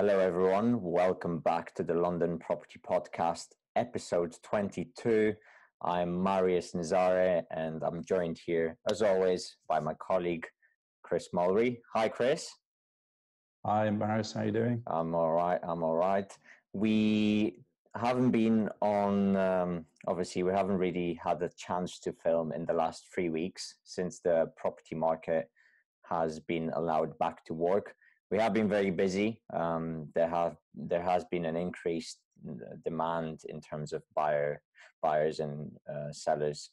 Hello, everyone. Welcome back to the London Property Podcast, episode 22. I'm Marius Nazare, and I'm joined here, as always, by my colleague, Chris Mulry. Hi, Chris. Hi, Marius. How are you doing? I'm all right. We haven't been on, obviously, we haven't really had a chance to film in the last 3 weeks since the property market has been allowed back to work. We have been very busy. There has been an increased demand in terms of buyers and sellers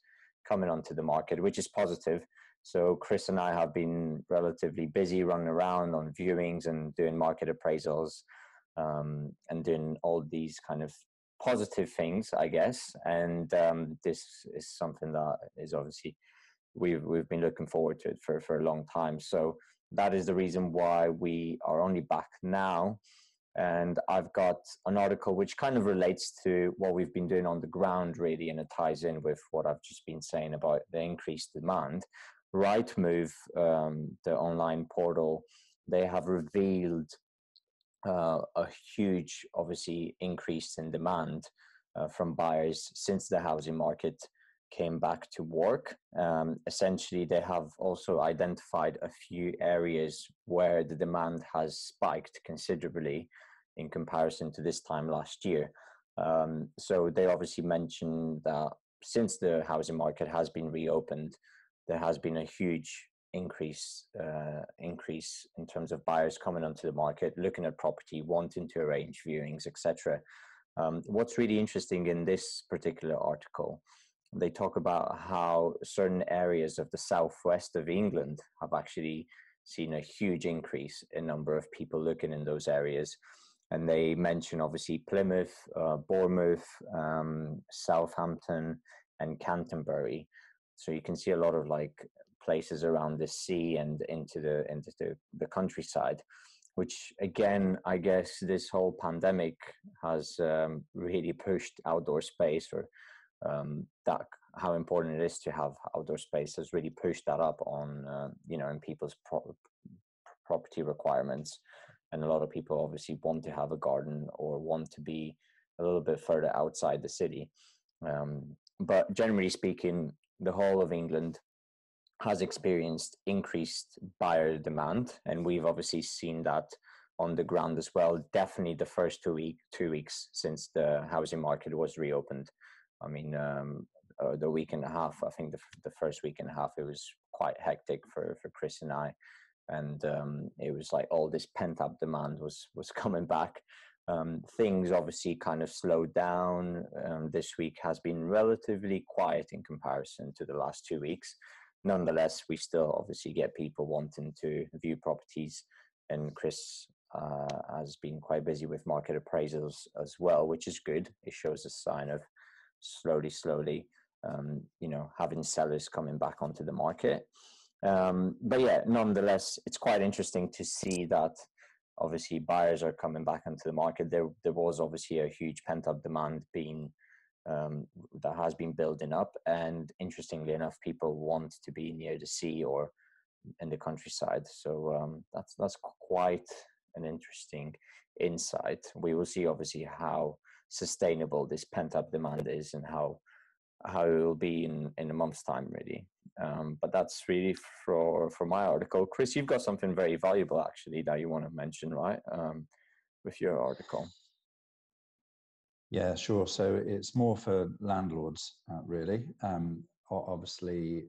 coming onto the market, which is positive. So Chris and I have been relatively busy running around on viewings and doing market appraisals and doing all these kind of positive things, I guess. And this is something that is obviously we've been looking forward to it for a long time. So that is the reason why we are only back now. And I've got an article which kind of relates to what we've been doing on the ground, really, and it ties in with what I've just been saying about the increased demand. Rightmove, the online portal, they have revealed a huge, obviously, increase in demand from buyers since the housing market came back to work. Essentially, they have also identified a few areas where the demand has spiked considerably in comparison to this time last year. So they obviously mentioned that since the housing market has been reopened, there has been a huge increase in terms of buyers coming onto the market, looking at property, wanting to arrange viewings, etc. What's really interesting in this particular article, they talk about how certain areas of the southwest of England have actually seen a huge increase in number of people looking in those areas. And they mention obviously Plymouth, Bournemouth, Southampton, and Canterbury. So you can see a lot of like places around the sea and into the countryside, which again, I guess this whole pandemic has really pushed outdoor space, or that how important it is to have outdoor space has really pushed that up on in people's property requirements. And a lot of people obviously want to have a garden or want to be a little bit further outside the city. But generally speaking, the whole of England has experienced increased buyer demand, and we've obviously seen that on the ground as well. Definitely the first 2 weeks since the housing market was reopened. I mean, the week and a half, I think the first week and a half, it was quite hectic for Chris and I. And it was like all this pent up demand was coming back. Things obviously kind of slowed down. This week has been relatively quiet in comparison to the last 2 weeks. Nonetheless, we still obviously get people wanting to view properties. And Chris has been quite busy with market appraisals as well, which is good. It shows a sign of slowly, having sellers coming back onto the market. But yeah, nonetheless, it's quite interesting to see that obviously buyers are coming back onto the market. There was obviously a huge pent-up demand that has been building up, and interestingly enough, people want to be near the sea or in the countryside. So that's quite an interesting insight. We will see obviously how sustainable this pent-up demand is and how it will be in a month's time, really. But that's really for my article. Chris, you've got something very valuable actually that you want to mention, right? With your article. Yeah, sure. So it's more for landlords, really. Obviously,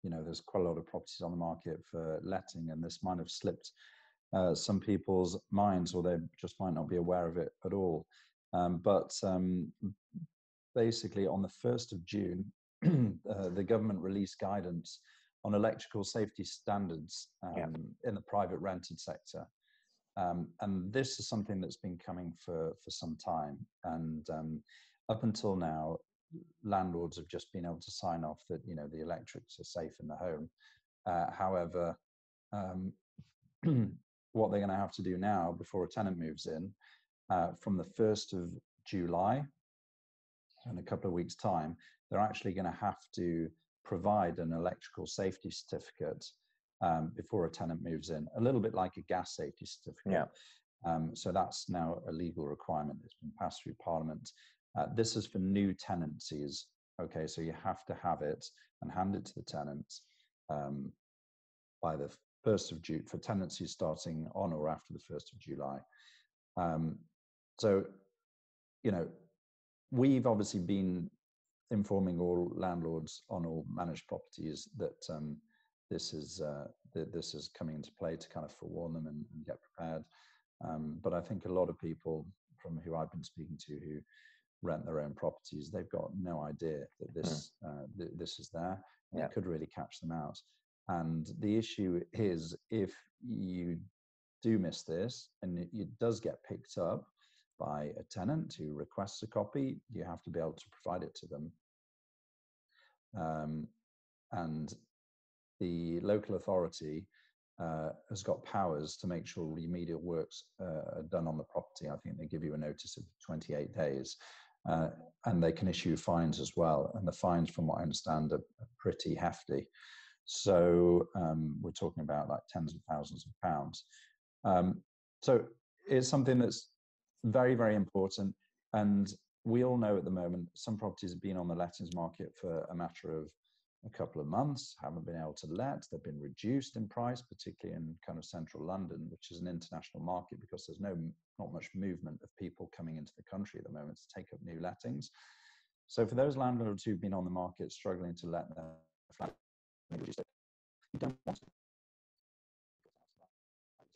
there's quite a lot of properties on the market for letting, and this might have slipped some people's minds, or they just might not be aware of it at all. But basically, on the 1st of June, the government released guidance on electrical safety standards in the private rented sector. And this is something that's been coming for some time. And up until now, landlords have just been able to sign off that, the electrics are safe in the home. However, what they're going to have to do now before a tenant moves in, from the 1st of July, in a couple of weeks' time, they're actually going to have to provide an electrical safety certificate before a tenant moves in, a little bit like a gas safety certificate. So that's now a legal requirement. It's been passed through Parliament. This is for new tenancies. Okay, so you have to have it and hand it to the tenants by the 1st of June for tenancies starting on or after the 1st of July. So, you know, we've obviously been informing all landlords on all managed properties that this is coming into play to kind of forewarn them and get prepared. But I think a lot of people from who I've been speaking to who rent their own properties, they've got no idea that this this is there, and it could really catch them out. And the issue is, if you do miss this and it does get picked up by a tenant who requests a copy, you have to be able to provide it to them. And the local authority has got powers to make sure remedial works are done on the property. I think they give you a notice of 28 days. And they can issue fines as well. And the fines, from what I understand, are pretty hefty. So we're talking about like tens of thousands of pounds. So it's something that's very, very important. And we all know at the moment, some properties have been on the lettings market for a matter of a couple of months, haven't been able to let. They've been reduced in price, particularly in kind of central London, which is an international market, because there's not much movement of people coming into the country at the moment to take up new lettings. So for those landlords who've been on the market struggling to let their flat, you don't want to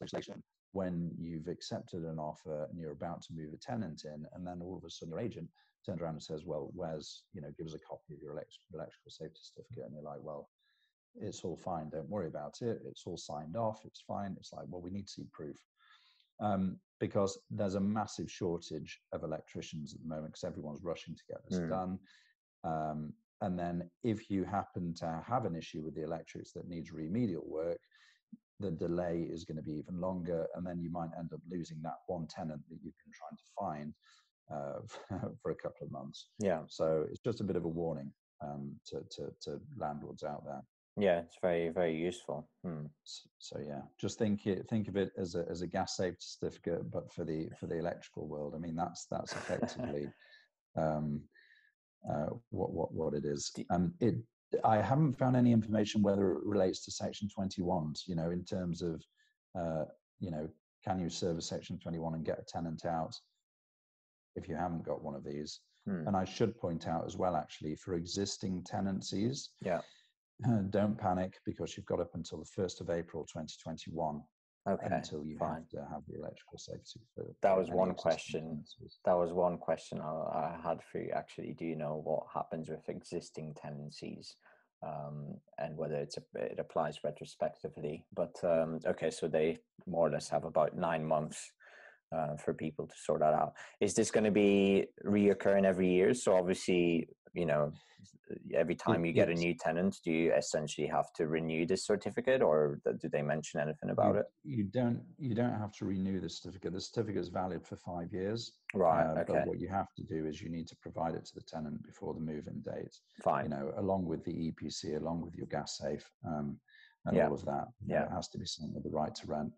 legislation when you've accepted an offer and you're about to move a tenant in, and then all of a sudden your agent turns around and says, well, give us a copy of your electrical safety certificate. And you're like, well, it's all fine, don't worry about it, it's all signed off, it's fine. It's like, well, we need to see proof. Because there's a massive shortage of electricians at the moment, because everyone's rushing to get this done. And then if you happen to have an issue with the electrics that needs remedial work, the delay is going to be even longer, and then you might end up losing that one tenant that you've been trying to find for a couple of months. Yeah. So it's just a bit of a warning to landlords out there. Yeah, it's very, very useful. So yeah, just think of it as a gas safety certificate, but for the electrical world. I mean, that's effectively what it is. I haven't found any information whether it relates to Section 21s, in terms of, can you serve a Section 21 and get a tenant out if you haven't got one of these? And I should point out as well, actually, for existing tenancies, don't panic, because you've got up until the 1st of April 2021 until you have to have the electrical safety. That was one question. That was one question I had for you, actually. Do you know what happens with existing tenancies, and whether it applies retrospectively? But okay, so they more or less have about 9 months for people to sort that out. Is this going to be reoccurring every year? So obviously, every time you get a new tenant, do you essentially have to renew this certificate, or do they mention anything about it? You don't have to renew the certificate. The certificate is valid for 5 years. Right. Okay. But what you have to do is you need to provide it to the tenant before the move-in date. Fine. Along with the EPC, along with your gas safe, and all of that. It has to be sent with the right to rent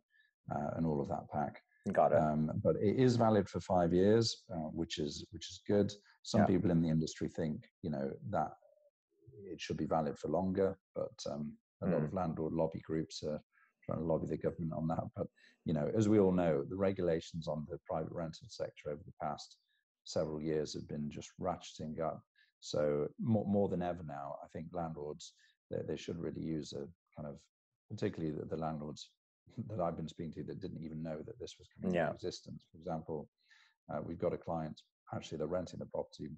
and all of that pack. Got it. But it is valid for 5 years, which is good. Some people in the industry think, that it should be valid for longer, but a lot of landlord lobby groups are trying to lobby the government on that. But, as we all know, the regulations on the private rental sector over the past several years have been just ratcheting up. So more than ever now, I think landlords, they should really use a kind of, particularly the landlords that I've been speaking to that didn't even know that this was coming into existence. For example, we've got a client, actually they're renting the property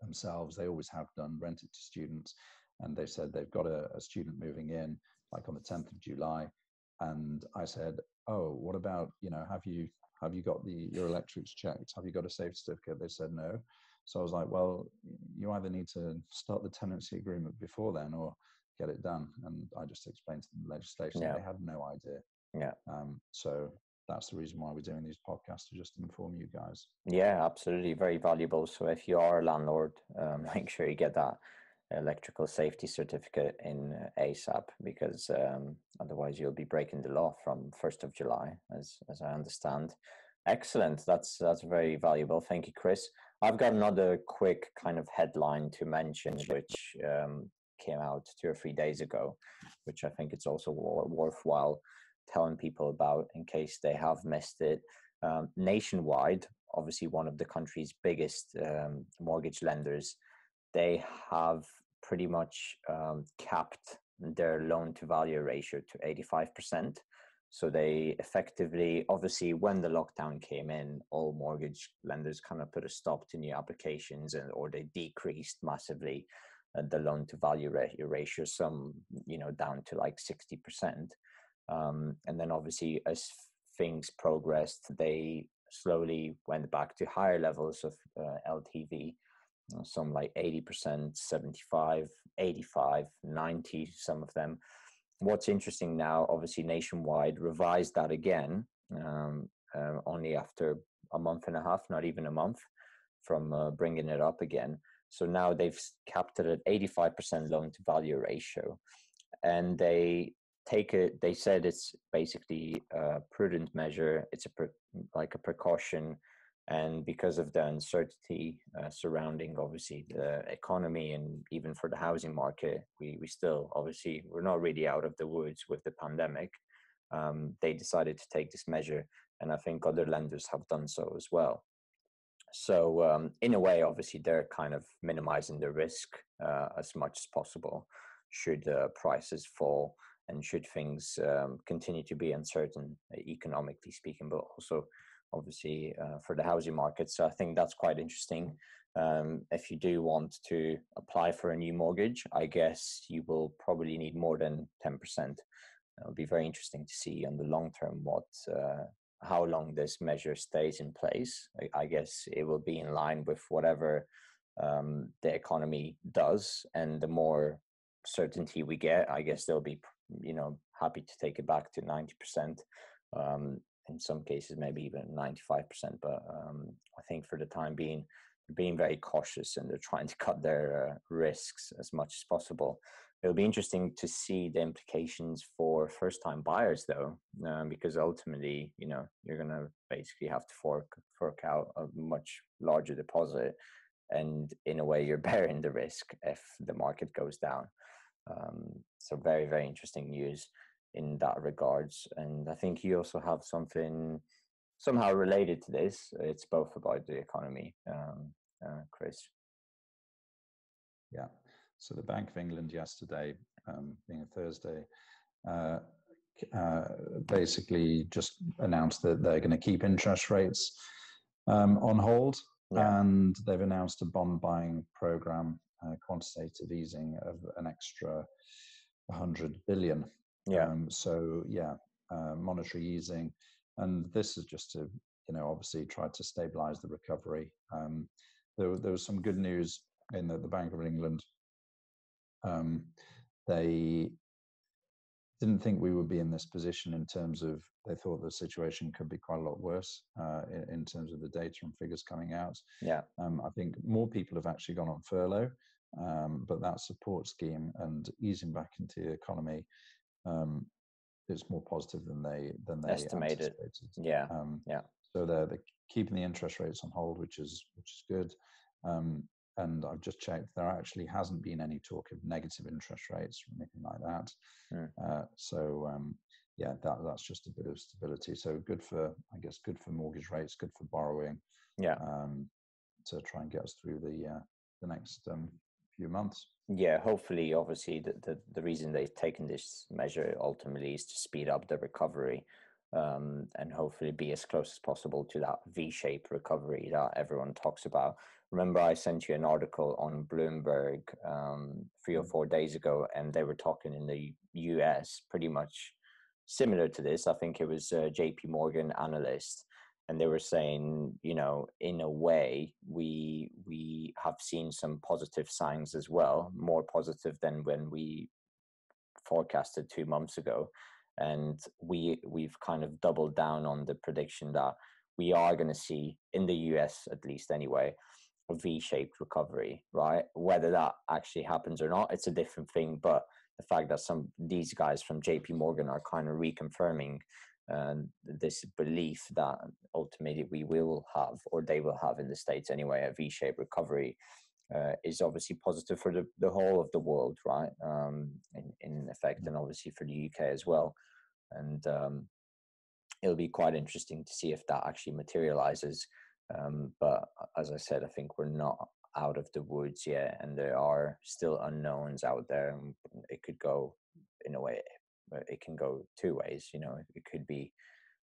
themselves. They always have done, rented to students. And they said they've got a student moving in like on the 10th of July. And I said, oh, what about, have you got your electrics checked? Have you got a safety certificate? They said no. So I was like, well, you either need to start the tenancy agreement before then or get it done. And I just explained to them the legislation. They had no idea. So that's the reason why we're doing these podcasts, to just inform you guys. Yeah, absolutely. Very valuable. So if you are a landlord, make sure you get that electrical safety certificate in ASAP, because otherwise you'll be breaking the law from 1st of July, as I understand. Excellent. That's very valuable. Thank you, Chris. I've got another quick kind of headline to mention, which came out 2 or 3 days ago, which I think it's also worthwhile telling people about in case they have missed it. Nationwide, obviously one of the country's biggest mortgage lenders, they have pretty much capped their loan to value ratio to 85%. So they effectively, obviously, when the lockdown came in, all mortgage lenders kind of put a stop to new applications, or they decreased massively the loan to value ratio, some, down to like 60%. And then obviously as things progressed, they slowly went back to higher levels of LTV, some like 80%, 75, 85, 90, some of them. What's interesting now, obviously Nationwide revised that again, only after a month and a half, not even a month from bringing it up again. So now they've capped it at 85% loan to value ratio. And they said it's basically a prudent measure. It's like a precaution. And because of the uncertainty surrounding, obviously, the economy and even for the housing market, we still, obviously, we're not really out of the woods with the pandemic. They decided to take this measure, and I think other lenders have done so as well. So in a way, obviously, they're kind of minimizing the risk as much as possible should prices fall and should things continue to be uncertain, economically speaking, but also obviously for the housing market. So I think that's quite interesting. If you do want to apply for a new mortgage, I guess you will probably need more than 10%. It'll be very interesting to see on the long term how long this measure stays in place. I guess it will be in line with whatever the economy does, and the more certainty we get, I guess they'll be, happy to take it back to 90%. In some cases, maybe even 95%. But I think for the time being very cautious, and they're trying to cut their risks as much as possible. It'll be interesting to see the implications for first-time buyers, though, because ultimately, you're going to basically have to fork out a much larger deposit, and in a way, you're bearing the risk if the market goes down. So very, very interesting news in that regards. And I think you also have something somehow related to this. It's both about the economy, Chris. Yeah. So the Bank of England yesterday, being a Thursday, basically just announced that they're going to keep interest rates on hold. Yeah. And they've announced a bond buying program, quantitative easing of an extra 100 billion. Yeah. Monetary easing, and this is just to, obviously try to stabilize the recovery. There was some good news in the Bank of England. They didn't think we would be in this position in terms of, they thought the situation could be quite a lot worse in terms of the data and figures coming out. Yeah. I think more people have actually gone on furlough, but that support scheme and easing back into the economy is more positive than they estimated. Yeah. So they're keeping the interest rates on hold, which is good. And I've just checked, there actually hasn't been any talk of negative interest rates or anything like that. That's just a bit of stability. So good for mortgage rates, good for borrowing. Yeah. To try and get us through the next few months. Yeah, hopefully, obviously, the reason they've taken this measure ultimately is to speed up the recovery, and hopefully be as close as possible to that V-shaped recovery that everyone talks about. Remember, I sent you an article on Bloomberg 3 or 4 days ago, and they were talking in the US pretty much similar to this. I think it was a JP Morgan analyst, and they were saying, in a way, we have seen some positive signs as well, more positive than when we forecasted 2 months ago. And we've kind of doubled down on the prediction that we are going to see, in the US at least anyway, a V-shaped recovery, right? Whether that actually happens or not, it's a different thing. But the fact that these guys from JP Morgan are kind of reconfirming this belief that ultimately we will have, or they will have in the States anyway, a V-shaped recovery is obviously positive for the whole of the world, right? In effect, and obviously for the UK as well. And it'll be quite interesting to see if that actually materializes. But as I said, I think we're not out of the woods yet, and there are still unknowns out there. And it could go, in a way, it can go two ways. You know, it could be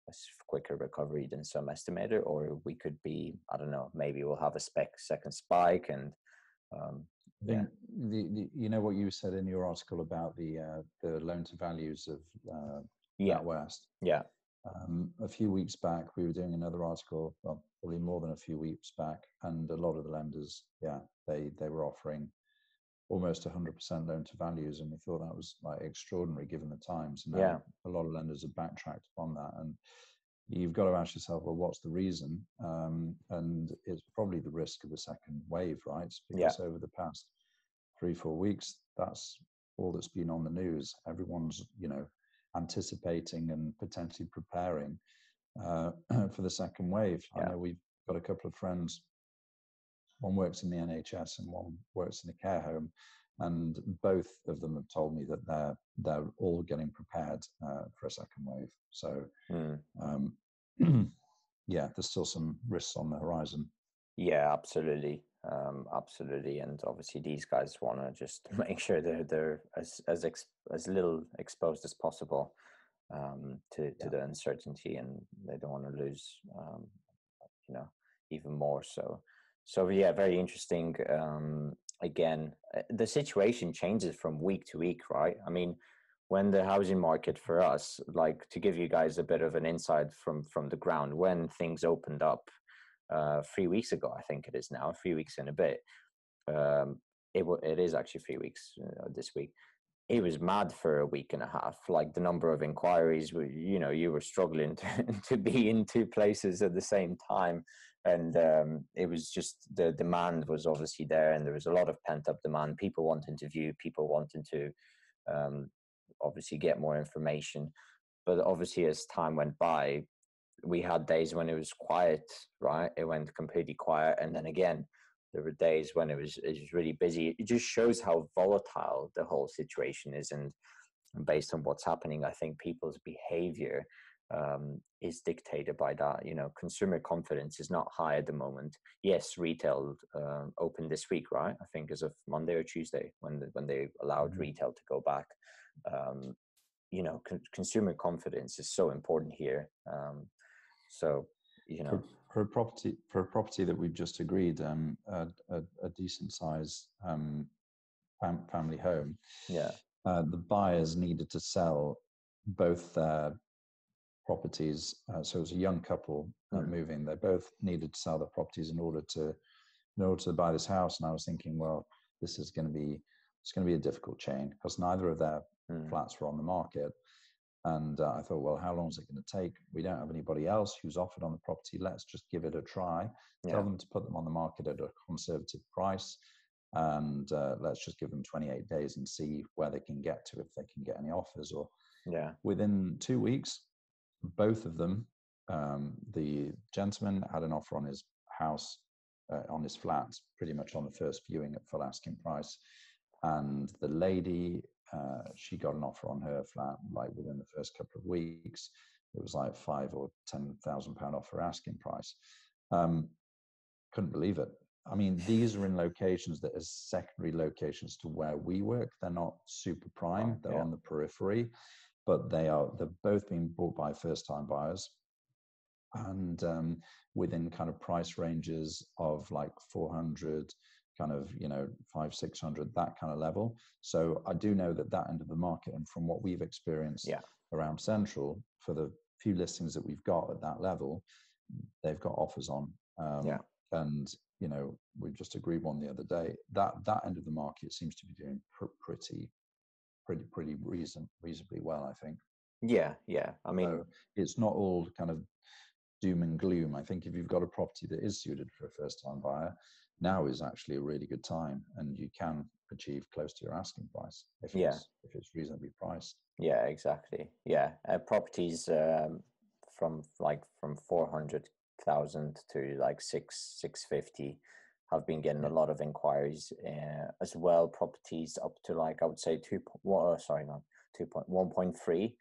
a quicker recovery than some estimated, or we could be, I don't know, maybe we'll have a second spike. And I think you know what you said in your article about the loan to values of NatWest. Yeah. A few weeks back, we were doing another article, well, probably more than a few weeks back, and a lot of the lenders, they were offering almost 100% loan to values, and we thought that was like extraordinary given the times. And now a lot of lenders have backtracked on that, and you've got to ask yourself, well, what's the reason? And it's probably the risk of a second wave, right? Because over the past 3-4 weeks, that's all that's been on the news. Everyone's, you know, anticipating and potentially preparing for the second wave. I know we've got a couple of friends. One works in the NHS and one works in a care home, and both of them have told me that they're all getting prepared for a second wave. So there's still some risks on the horizon. Yeah, absolutely. Absolutely. And obviously these guys want to just make sure they're as little exposed as possible to the uncertainty, and they don't want to lose, even more. So yeah, very interesting. Again, the situation changes from week to week, right? I mean, when the housing market for us, like, to give you guys a bit of an insight from the ground, when things opened up 3 weeks ago, I think it is now, 3 weeks in a bit. It is actually 3 weeks this week. It was mad for a week and a half. Like, the number of inquiries, you were struggling to be in two places at the same time. And it was just, the demand was obviously there, and there was a lot of pent up demand. People wanting to view, people wanting to obviously get more information. But obviously as time went by, we had days when it was quiet, right? It went completely quiet. And then again, there were days when it was really busy. It just shows how volatile the whole situation is. And based on what's happening, I think people's behavior is dictated by that. You know, consumer confidence is not high at the moment. Yes, retail opened this week, right? I think as of Monday or Tuesday, when they allowed retail to go back. Consumer confidence is so important here. So, for a property that we've just agreed, a decent size family home. The buyers needed to sell both their properties. So it was a young couple moving. They both needed to sell their properties in order to buy this house. And I was thinking, well, it's going to be a difficult chain, because neither of their flats were on the market. And I thought, well, how long is it going to take? We don't have anybody else who's offered on the property. Let's just give it a try. Tell them to put them on the market at a conservative price. And let's just give them 28 days and see where they can get to, if they can get any offers. Or within 2 weeks, both of them, the gentleman had an offer on his house, on his flat, pretty much on the first viewing at full asking price. And the lady, she got an offer on her flat like within the first couple of weeks. It was like £5,000 or £10,000 offer asking price. Couldn't believe it. I mean, these are in locations that are secondary locations to where we work. They're not super prime. They're on the periphery, but they're both being bought by first-time buyers, and within kind of price ranges of like 400, kind of 500-600, that kind of level. So I do know that end of the market, and from what we've experienced around Central, for the few listings that we've got at that level, they've got offers on. And we just agreed one the other day that end of the market seems to be doing pretty reasonably well, I think. I mean, so it's not all kind of doom and gloom. I think if you've got a property that is suited for a first-time buyer, now is actually a really good time, and you can achieve close to your asking price if it's reasonably priced. Yeah, exactly. Yeah, properties from 400,000 to like 650 have been getting a lot of inquiries as well. Properties up to like, I would say 1.3.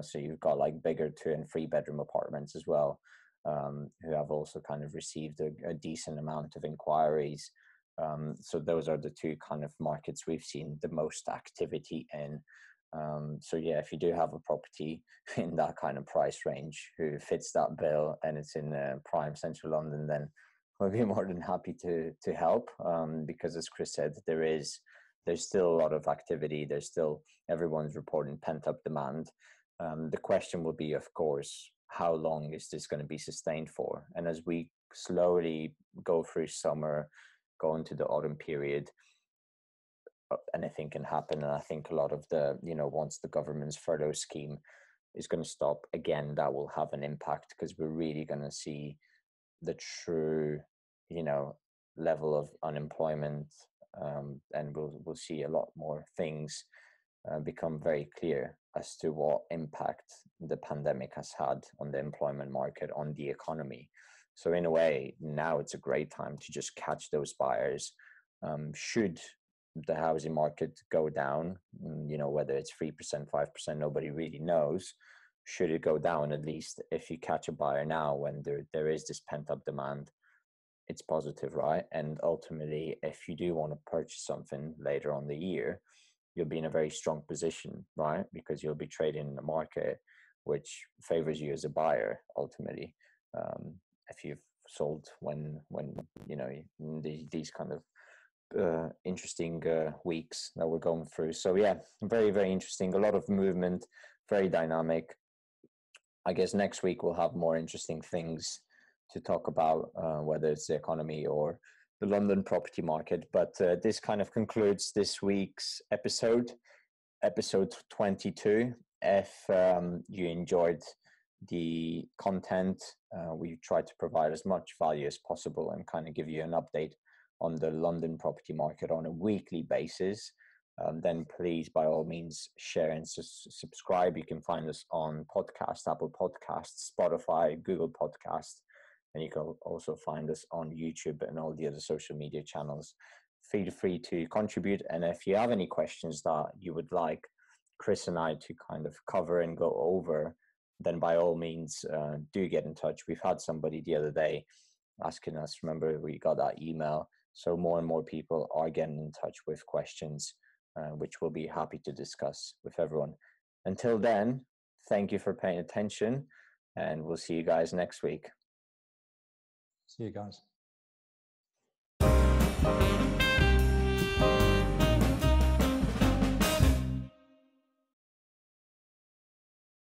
So you've got like bigger 2 and 3 bedroom apartments as well, who have also kind of received a decent amount of inquiries. So those are the 2 kind of markets we've seen the most activity in. So yeah, if you do have a property in that kind of price range who fits that bill and it's in prime central London, then we'll be more than happy to help, because as Chris said, there's still a lot of activity. There's still, everyone's reporting pent up demand. The question will be, of course, how long is this going to be sustained for? And as we slowly go through summer, go into the autumn period, anything can happen. And I think a lot of the, once the government's furlough scheme is going to stop again, that will have an impact, because we're really going to see the true, level of unemployment, and we'll see a lot more things become very clear as to what impact the pandemic has had on the employment market, on the economy. So in a way, now it's a great time to just catch those buyers. Should the housing market go down, whether it's 3%, 5%, nobody really knows. Should it go down, at least if you catch a buyer now when there is this pent up demand, it's positive, right? And ultimately, if you do want to purchase something later on the year, you'll be in a very strong position, right? Because you'll be trading in a market which favors you as a buyer, ultimately. If you've sold when these kind of interesting weeks that we're going through. So yeah, very, very interesting. A lot of movement, very dynamic. I guess next week we'll have more interesting things to talk about, whether it's the economy or the London property market. But this kind of concludes this week's episode 22. If you enjoyed the content, we try to provide as much value as possible and kind of give you an update on the London property market on a weekly basis. Then please, by all means, share and subscribe. You can find us on podcast, Apple Podcasts, Spotify, Google Podcasts, and you can also find us on YouTube and all the other social media channels. Feel free to contribute. And if you have any questions that you would like Chris and I to kind of cover and go over, then by all means, do get in touch. We've had somebody the other day asking us, remember we got that email. So more and more people are getting in touch with questions, which we'll be happy to discuss with everyone. Until then, thank you for paying attention, and we'll see you guys next week. See you guys.